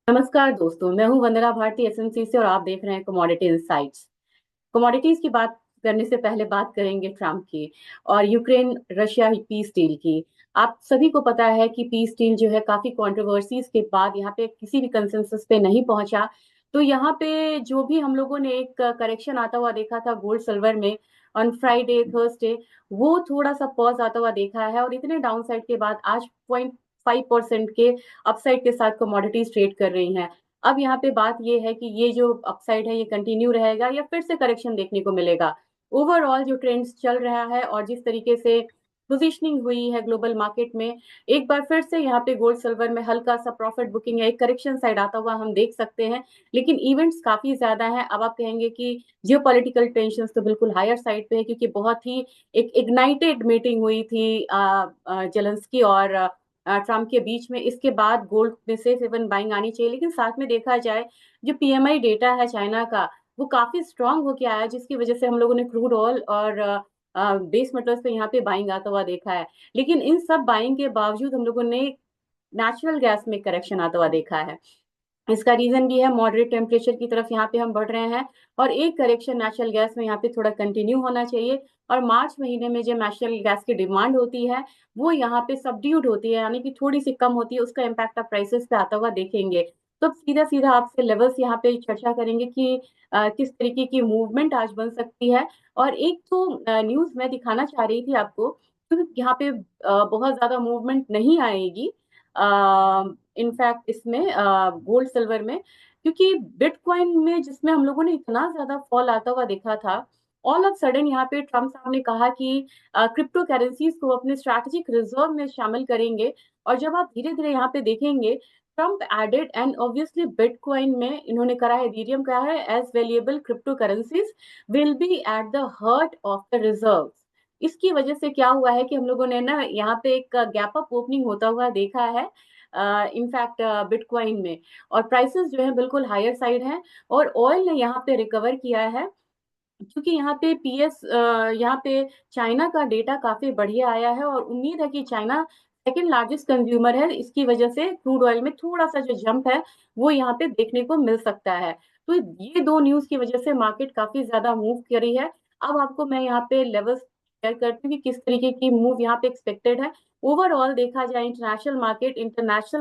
नमस्कार दोस्तों, मैं हूं वंदना भारती एसएनसी से और आप देख रहे हैं कमोडिटी इनसाइट्स। कमोडिटीज की बात करने से पहले बात करेंगे ट्रम्प की और यूक्रेन रशिया पीस डील की। आप सभी को पता है कि पीस डील जो है काफी कंट्रोवर्सीज के बाद यहाँ पे किसी भी कंसेंसस पे नहीं पहुंचा। तो यहाँ पे जो भी हम लोगों ने एक करेक्शन आता हुआ देखा था गोल्ड सिल्वर में ऑन फ्राइडे थर्सडे, वो थोड़ा सा पॉज आता हुआ देखा है और इतने डाउनसाइड के बाद आज 0.5% के अपसाइड के साथ कमोडिटीज ट्रेड कर रही हैं। अब यहाँ पे बात ये है कि ये जो अपसाइड है ये कंटिन्यू रहेगा या फिर से करेक्शन देखने को मिलेगा। ओवरऑल जो ट्रेंड्स चल रहा है और जिस तरीके से पोजीशनिंग हुई है ग्लोबल मार्केट में, एक बार फिर से यहाँ पे गोल्ड सिल्वर में हल्का सा प्रॉफिट बुकिंग है, एक करेक्शन साइड आता हुआ हम देख सकते हैं। लेकिन इवेंट्स काफी ज्यादा हैं। अब आप कहेंगे कि जियोपॉलिटिकल टेंशंस तो बिल्कुल हायर साइड पे है, क्योंकि बहुत ही एक इग्नाइटेड मीटिंग हुई थी जेलेंस्की और ट्रम्प के बीच में। इसके बाद गोल्ड में से सेवन बाइंग आनी चाहिए, लेकिन साथ में देखा जाए जो पीएमआई डेटा है चाइना का, वो काफी स्ट्रांग होके आया, जिसकी वजह से हम लोगों ने क्रूड ऑयल और बेस मेटल्स पे यहाँ पे बाइंग आता हुआ देखा है। लेकिन इन सब बाइंग के बावजूद हम लोगों ने नेचुरल गैस में करेक्शन आता हुआ देखा है। इसका रीजन भी है मॉडरेट टेम्परेचर की तरफ यहाँ पे हम बढ़ रहे हैं और एक करेक्शन नेचुरल गैस में यहाँ पे थोड़ा कंटिन्यू होना चाहिए। और मार्च महीने में जो नेचुरल गैस की डिमांड होती है वो यहाँ पे सबड्यूड होती है, यानी कि थोड़ी सी कम होती है। उसका इम्पैक्ट आप प्राइसेस पे आता हुआ देखेंगे। तो सीधा सीधा आपसे लेवल्स यहाँ पे चर्चा करेंगे कि किस तरीके की मूवमेंट आज बन सकती है। और एक तो न्यूज मैं दिखाना चाह रही थी आपको, क्योंकि यहाँ पे बहुत ज्यादा मूवमेंट नहीं आएगी इनफैक्ट इसमें गोल्ड सिल्वर में, क्योंकि बिटकॉइन में जिसमें हम लोगों ने इतना ज्यादा फॉल आता हुआ देखा था, ऑल ऑफ सडन यहाँ पे ट्रम्प साहब ने कहा कि क्रिप्टो करेंसीज को अपने स्ट्रैटेजिक रिजर्व में शामिल करेंगे। और जब आप धीरे धीरे यहाँ पे देखेंगे, Trump added and obviously bitcoin में इन्होंने करा है, इथेरियम कहा है as valuable crypto currencies will be at the heart of the reserve. इसकी वजह से क्या हुआ है कि हम लोगों ने ना यहाँ पे एक गैप अप ओपनिंग होता हुआ देखा है इनफैक्ट बिटकॉइन में, और प्राइसेस जो है बिल्कुल हायर साइड हैं। और ऑयल ने यहाँ पे रिकवर किया है, क्योंकि यहाँ पे पीएस यहाँ पे चाइना का डेटा काफी बढ़िया आया है और उम्मीद है कि चाइना सेकंड लार्जेस्ट कंज्यूमर है। इसकी वजह से क्रूड ऑयल में थोड़ा सा जो जंप है वो यहाँ पे देखने को मिल सकता है। तो ये दो न्यूज की वजह से मार्केट काफी ज्यादा मूव करी है। अब आपको मैं यहाँ पे लेवल्स शेयर करती हूँ कि किस तरीके की मूव यहाँ पे एक्सपेक्टेड है। ओवरऑल देखा जाए इंटरनेशनल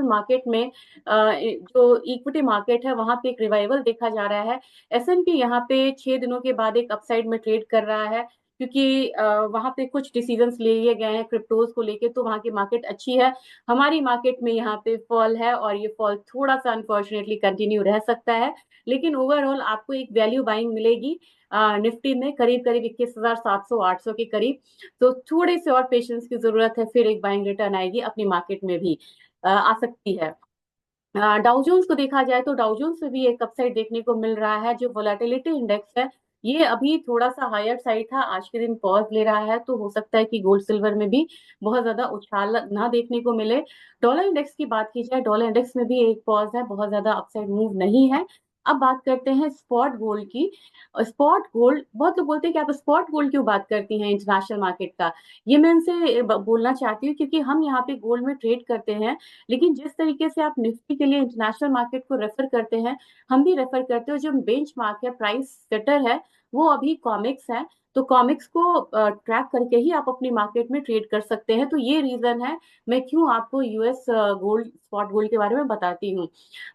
मार्केट में जो इक्विटी मार्केट है वहां पे एक रिवाइवल देखा जा रहा है। एसएनपी यहाँ पे 6 दिनों के बाद एक अपसाइड में ट्रेड कर रहा है, क्योंकि वहां पे कुछ डिसीजंस ले लिए गए हैं क्रिप्टोज को लेके, तो वहां की मार्केट अच्छी है। हमारी मार्केट में यहाँ पे फॉल है और ये फॉल थोड़ा सा अनफॉर्चुनेटली कंटिन्यू रह सकता है। लेकिन ओवरऑल आपको एक वैल्यू बाइंग मिलेगी निफ्टी में करीब करीब 21,700 800 के करीब। तो थोड़े से और पेशेंस की जरूरत है, फिर एक बाइंग रिटर्न आएगी अपनी मार्केट में भी आ सकती है। डाउ जोन्स को देखा जाए तो डाउ जोन्स में भी एक अपसाइड देखने को मिल रहा है। जो वोलेटिलिटी इंडेक्स है ये अभी थोड़ा सा हायर साइड था, आज के दिन पॉज ले रहा है, तो हो सकता है कि गोल्ड सिल्वर में भी बहुत ज्यादा उछाल ना देखने को मिले। डॉलर इंडेक्स की बात की जाए, डॉलर इंडेक्स में भी एक पॉज है, बहुत ज्यादा अपसाइड मूव नहीं है। अब बात करते हैं स्पॉट गोल्ड की। स्पॉट गोल्ड, बहुत लोग बोलते हैं कि आप स्पॉट गोल्ड क्यों बात करती हैं इंटरनेशनल मार्केट का। ये मैं इनसे बोलना चाहती हूँ क्योंकि हम यहाँ पे गोल्ड में ट्रेड करते हैं, लेकिन जिस तरीके से आप निफ्टी के लिए इंटरनेशनल मार्केट को रेफर करते हैं, हम भी रेफर करते हैं। जो बेंच मार्क है, प्राइस सेटर है, वो अभी कॉमिक्स है। तो कॉमिक्स को ट्रैक करके ही आप अपनी मार्केट में ट्रेड कर सकते हैं। तो ये रीजन है मैं क्यों आपको यूएस गोल्ड स्पॉट गोल्ड के बारे में बताती हूँ।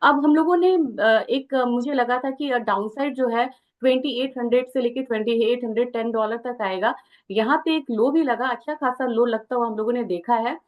अब हम लोगों ने मुझे लगा था कि डाउनसाइड जो है 2800 से लेके $2810 तक आएगा। यहाँ पे एक लो भी लगा, अच्छा खासा लो लगता हुआ हम लोगों ने देखा है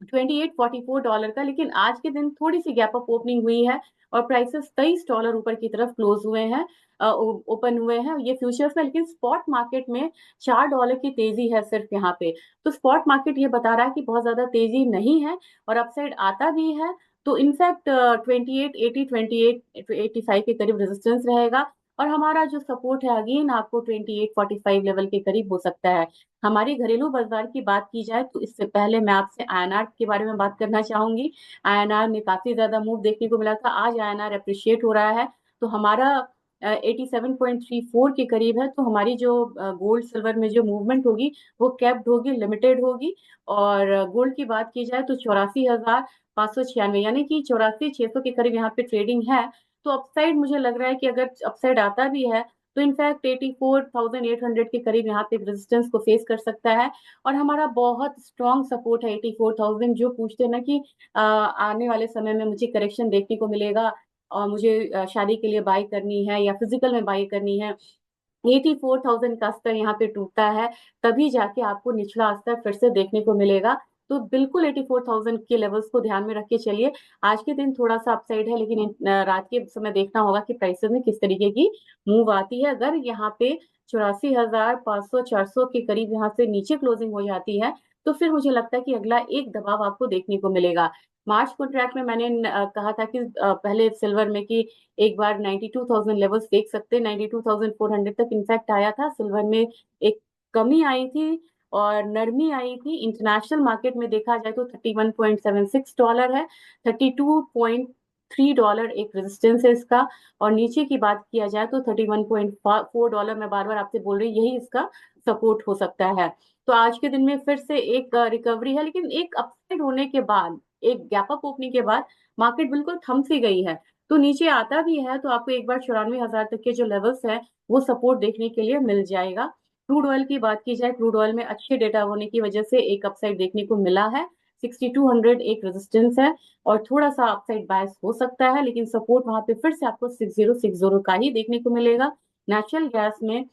$2844 का। लेकिन आज के दिन थोड़ी सी गैप अप ओपनिंग हुई है और प्राइसेस $23 ऊपर की तरफ क्लोज हुए हैं, ओपन हुए हैं ये फ्यूचर्स में। लेकिन स्पॉट मार्केट में $4 की तेजी है सिर्फ यहाँ पे। तो स्पॉट मार्केट ये बता रहा है कि बहुत ज्यादा तेजी नहीं है और अपसाइड आता भी है। तो इनफैक्ट 2880 2885 के करीब रेजिस्टेंस रहेगा और हमारा जो सपोर्ट है अगेन आपको 2845 लेवल के करीब हो सकता है। हमारी घरेलू बाजार की बात की जाए तो इससे पहले मैं आपसे आईएनआर के बारे में बात करना चाहूंगी। आईएनआर में काफी ज्यादा मूव देखने को मिला था, आज आईएनआर अप्रिशिएट हो रहा है। तो हमारा 87.34 के करीब है, तो हमारी जो गोल्ड सिल्वर में जो मूवमेंट होगी वो कैप्ड होगी, लिमिटेड होगी। और गोल्ड की बात की जाए तो 84,596, यानी कि 84,600 के करीब यहाँ पे ट्रेडिंग है। तो अपसाइड मुझे लग रहा है कि अगर अपसाइड आता भी है तो इनफैक्ट 84,800 के करीब यहाँ पे रेजिस्टेंस को फेस कर सकता है। और हमारा बहुत स्ट्रॉन्ग सपोर्ट है 84,000। जो पूछते हैं ना कि आने वाले समय में मुझे करेक्शन देखने को मिलेगा और मुझे शादी के लिए बाई करनी है या फिजिकल में बाई करनी है, 84,000 का स्तर यहाँ पे टूटता है, तभी जाके आपको निचला स्तर फिर से देखने को मिलेगा। तो बिल्कुल 84,000 के लेवल्स को ध्यान में रख के चलिए। आज के दिन थोड़ा सा अपसाइड है, लेकिन रात के समय देखना होगा कि प्राइसेस में किस तरीके की मूव आती है। अगर यहाँ पे 84,500 400 के करीब यहाँ से नीचे क्लोजिंग हो जाती है, तो फिर मुझे लगता है कि अगला एक दबाव आपको देखने को मिलेगा। मार्च कॉन्ट्रैक्ट में मैंने कहा था कि पहले सिल्वर में कि एक बार 92,000 लेवल्स देख सकते हैं, 92,400 तक इनफैक्ट आया था सिल्वर में। एक कमी आई थी और नरमी आई थी। इंटरनेशनल मार्केट में देखा जाए तो $31.76 है, $32.3 एक रेजिस्टेंस है इसका। और नीचे की बात किया जाए तो $31.4, मैं बार बार आपसे बोल रही हूँ, यही इसका सपोर्ट हो सकता है। तो आज के दिन में फिर से एक रिकवरी है, लेकिन एक अपसाइड होने के बाद, एक गैप अप ओपनिंग के बाद मार्केट बिल्कुल थम सी गई है। तो नीचे आता भी है तो आपको एक बार 94,000 तक के जो लेवल्स है वो सपोर्ट देखने के लिए मिल जाएगा। क्रूड ऑयल की बात की जाए, क्रूड ऑयल में अच्छे डेटा होने की वजह से एक अपसाइड देखने को मिला है। 6200 एक रेजिस्टेंस है और थोड़ा सा अपसाइड बायस हो सकता है, लेकिन सपोर्ट वहां पे फिर से आपको 6060 का ही देखने को मिलेगा। नेचुरल गैस में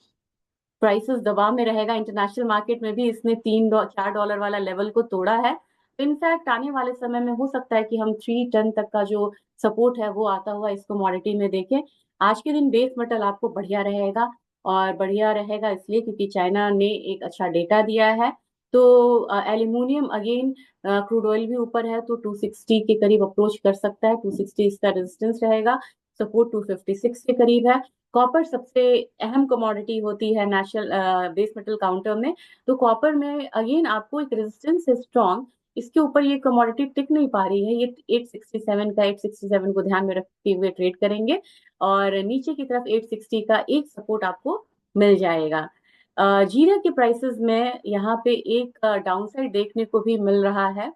प्राइसेस दबाव में रहेगा। इंटरनेशनल मार्केट में भी इसने $4 वाला लेवल को तोड़ा है। इनफैक्ट आने वाले समय में हो सकता है कि हम 3 टन तक का जो सपोर्ट है वो आता हुआ इस कमोडिटी में देखें। आज के दिन बेस मेटल आपको बढ़िया रहेगा, और बढ़िया रहेगा इसलिए क्योंकि चाइना ने एक अच्छा डेटा दिया है। तो एल्यूमिनियम अगेन, क्रूड ऑयल भी ऊपर है तो 260 के करीब अप्रोच कर सकता है, 260 इसका रेजिस्टेंस रहेगा। सपोर्ट 256 के करीब है। कॉपर सबसे अहम कमोडिटी होती है नेशनल बेस मेटल काउंटर में। तो कॉपर में अगेन आपको एक रेजिस्टेंस है स्ट्रॉन्ग, इसके ऊपर ये कमोडिटी टिक नहीं पा रही है। ये 867 को ध्यान में रखते हुए ट्रेड करेंगे, और नीचे की तरफ 860 का एक सपोर्ट आपको मिल जाएगा। जीरा के प्राइसेस में यहाँ पे एक डाउनसाइड देखने को भी मिल रहा है,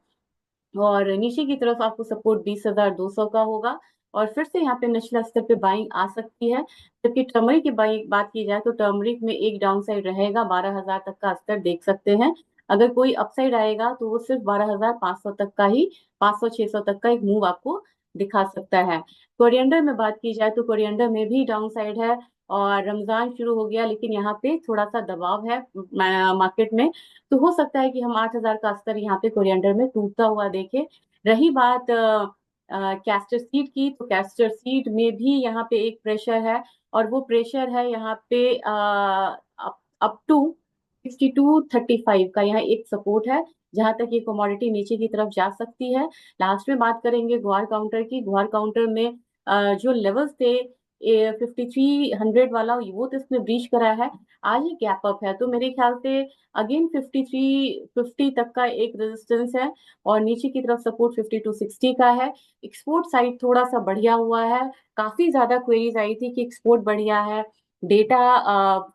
और नीचे की तरफ आपको सपोर्ट 20,200 का होगा, और फिर से यहाँ पे निचला स्तर पे बाइंग आ सकती है। जबकि टर्मरिक की बात की जाए तो टर्मरिक में एक डाउन साइड रहेगा, 12,000 तक का स्तर देख सकते हैं। अगर कोई अपसाइड आएगा तो वो सिर्फ 12,500 तक का ही, 500-600 तक का एक मूव आपको दिखा सकता है। कोरिएंडर में बात की जाए तो कोरिएंडर में भी डाउन साइड है, और रमजान शुरू हो गया लेकिन यहाँ पे थोड़ा सा दबाव है मार्केट में। तो हो सकता है कि हम 8,000 का स्तर यहाँ पे कोरिएंडर में टूटता हुआ देखें। रही बात कैस्टर सीड की, तो कैस्टर सीड में भी यहाँ पे एक प्रेशर है, और वो प्रेशर है यहाँ पे अप टू 6235 का यहाँ एक सपोर्ट है, जहां तक ये कमोडिटी नीचे की तरफ जा सकती है। लास्ट में बात करेंगे ग्वार काउंटर की। ग्वार काउंटर में जो लेवल्स थे 5300 वाला, वो तो इसने ब्रीच करा है। आज ये गैप अप है, तो मेरे ख्याल से अगेन 5350 तक का एक रेजिस्टेंस है, और नीचे की तरफ सपोर्ट 5260 का है। एक्सपोर्ट साइड थोड़ा सा बढ़िया हुआ है। काफी ज्यादा क्वेरीज आई थी कि एक्सपोर्ट बढ़िया है, डेटा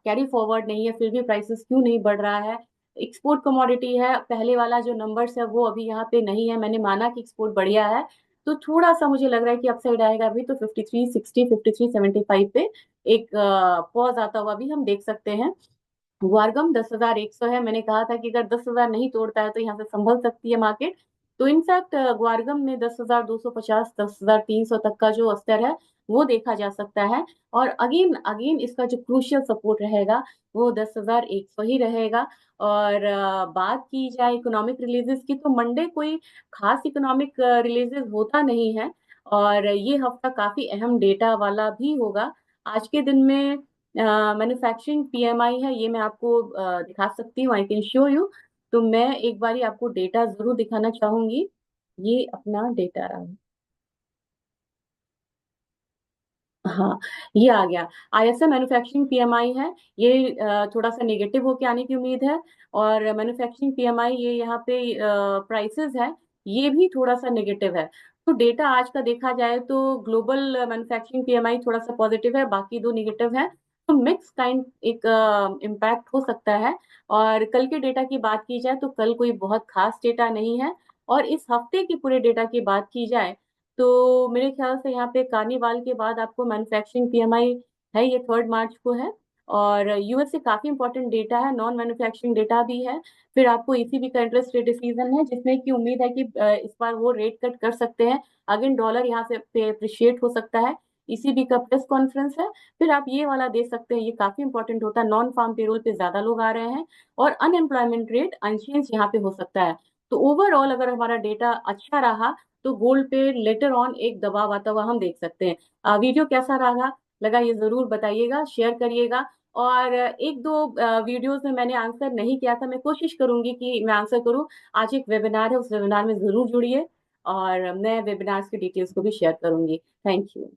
कैरी फॉरवर्ड नहीं है, फिर भी प्राइसेस क्यों नहीं बढ़ रहा है। एक्सपोर्ट कमोडिटी है, पहले वाला जो नंबर्स है वो अभी यहाँ पे नहीं है। मैंने माना कि एक्सपोर्ट बढ़िया है, तो थोड़ा सा मुझे लग रहा है कि अपसाइड आएगा अभी, तो 5360 5375 पे एक पॉज आता हुआ भी हम देख सकते हैं। ग्वारगम 10,100 है। मैंने कहा था कि अगर 10,000 नहीं तोड़ता है तो यहाँ से संभल सकती है मार्केट। तो इनफैक्ट ग्वारगम में 10,250 10,300 तक का जो स्तर है वो देखा जा सकता है। और अगेन अगेन इसका जो क्रूशियल सपोर्ट रहेगा वो 10,100 ही रहेगा। और बात की जाए इकोनॉमिक रिलीजेस की, तो मंडे कोई खास इकोनॉमिक रिलीजेस होता नहीं है, और ये हफ्ता काफी अहम डेटा वाला भी होगा। आज के दिन में मैन्युफैक्चरिंग पीएमआई है, ये मैं आपको दिखा सकती हूँ, आई कैन शो यू। तो मैं एक बारी आपको डेटा जरूर दिखाना चाहूंगी। ये अपना डेटा रहा। हाँ, ये आ गया। आईएसएम मैन्युफैक्चरिंग पीएमआई है, ये थोड़ा सा नेगेटिव होके आने की उम्मीद है। और मैन्युफैक्चरिंग पीएमआई ये यहाँ पे प्राइसेस है, ये भी थोड़ा सा नेगेटिव है। तो डेटा आज का देखा जाए तो ग्लोबल मैन्युफैक्चरिंग पीएमआई थोड़ा सा पॉजिटिव है, बाकी दो निगेटिव है। तो मिक्स काइंड एक इम्पैक्ट हो सकता है। और कल के डेटा की बात की जाए तो कल कोई बहुत खास डेटा नहीं है। और इस हफ्ते के पूरे डेटा की बात की जाए तो मेरे ख्याल से यहाँ पे कार्निवाल के बाद आपको मैन्युफैक्चरिंग पीएमआई है, ये 3 मार्च को है। और यूएस से काफी इंपॉर्टेंट डेटा है, नॉन मैन्युफैक्चरिंग डेटा भी है। फिर आपको ईसीबी का इंटरेस्ट रेट डिसीजन है, जिसमें की उम्मीद है कि इस बार वो रेट कट कर सकते हैं। अगेन डॉलर यहाँ से पे अप्रिशिएट हो सकता है। ईसीबी का प्रेस कॉन्फ्रेंस है। फिर आप ये वाला दे सकते हैं, ये काफी इंपॉर्टेंट होता है, नॉन फार्म पेरोल पे ज्यादा लोग आ रहे हैं। और अनएम्प्लॉयमेंट रेट अनचेंज यहाँ पे हो सकता है। तो ओवरऑल अगर हमारा डेटा अच्छा रहा तो गोल्ड पे लेटर ऑन एक दबाव आता हुआ हम देख सकते हैं। वीडियो कैसा रहा लगा ये जरूर बताइएगा, शेयर करिएगा। और एक दो वीडियोस में मैंने आंसर नहीं किया था, मैं कोशिश करूंगी कि मैं आंसर करूं। आज एक वेबिनार है, उस वेबिनार में जरूर जुड़िए और मैं वेबिनार्स की डिटेल्स को भी शेयर करूंगी। Thank you.